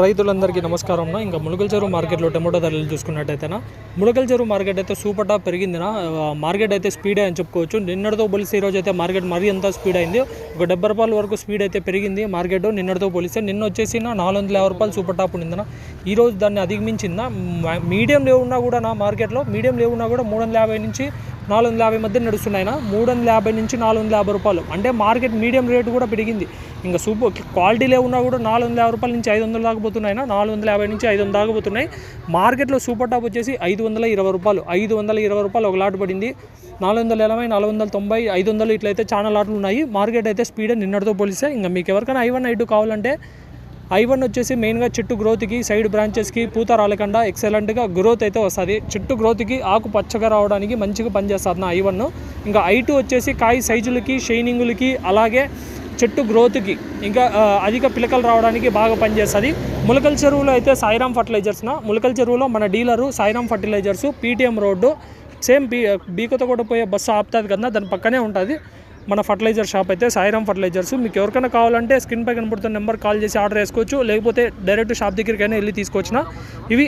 రైతులందరికీ నమస్కారం. ఇంకా ములకల చెరువు మార్కెట్లో టమోటా ధరలు చూసుకున్నట్టయితేనా ములకల చెరువు మార్కెట్ అయితే సూపర్ టాప్ పెరిగిందినా. మార్కెట్ అయితే స్పీడ్ అని చెప్పుకోవచ్చు. నిన్నటితో పోలిస్తే ఈరోజు అయితే మార్కెట్ మరీ అంత స్పీడ్ అయింది. ఒక 70 రూపాయల వరకు స్పీడ్ అయితే పెరిగింది మార్కెట్ నిన్నటితో పోలిస్తే. నిన్న వచ్చేసి 450 రూపాయలు సూపర్ టాప్ ఉండిందినా. ఈరోజు దాన్ని అధిగమించిందా. మీడియం లేవున్నా కూడా నా మార్కెట్లో మీడియం లేవున్నా కూడా 350 నుంచి 450 మధ్య నడుస్తున్నాయినా. 350 నుంచి 450 రూపాయలు అంటే మార్కెట్ మీడియం రేటు కూడా పెరిగింది. ఇంకా సూపర్ క్వాలిటీ లేవున్నా కూడా 450 రూపాయల నుంచి 500 దాకా పోతున్నాయినా. 450 నుంచి 500 దాకా పోతున్నాయి. మార్కెట్లో సూపర్ టాప్ వచ్చేసి 520 రూపాయలు 520 రూపాయలు ఒక లాట్ పడింది. 480, 490, 500 ఇట్లయితే చాలా లాట్లు ఉన్నాయి. మార్కెట్ అయితే స్పీడ్ నిన్నటితో పోలిస్తే. ఇంకా మీకు ఎవరికైనా I1, I2 కావాలంటే I1 వచ్చేసి మెయిన్గా చెట్టు గ్రోత్కి, సైడ్ బ్రాంచెస్కి, పూత రాలకుండా ఎక్సలెంట్గా గ్రోత్ అయితే వస్తుంది. చెట్టు గ్రోత్కి ఆకు పచ్చగా రావడానికి మంచిగా పనిచేస్తుంది నా I1. ఇంకా I2 వచ్చేసి కాయ సైజులకి, షైనింగులకి, అలాగే చెట్టు గ్రోత్కి, ఇంకా అధిక పిలకలు రావడానికి బాగా పనిచేస్తుంది. ములకల చెరువులో అయితే సాయిరామ్ ఫర్టిలైజర్స్న ములకల చెరువులో మన dealer Sairam fertilizers, PTM road, same బీకొత్తకోట పోయే బస్సు ఆపుతుంది కదా, దాని పక్కనే ఉంటుంది మన ఫర్టిలైజర్ షాప్ అయితే సాయిరామ్ ఫర్టిలైజర్స్. మీకు ఎవరికైనా కావాలంటే స్క్రీన్ పై కనబడుతున్న నెంబర్ కాల్ చేసి ఆర్డర్ చేసుకోవచ్చు. లేకపోతే డైరెక్ట్ షాప్ దగ్గరికైనా వెళ్ళి తీసుకోవచ్చునా. ఇవి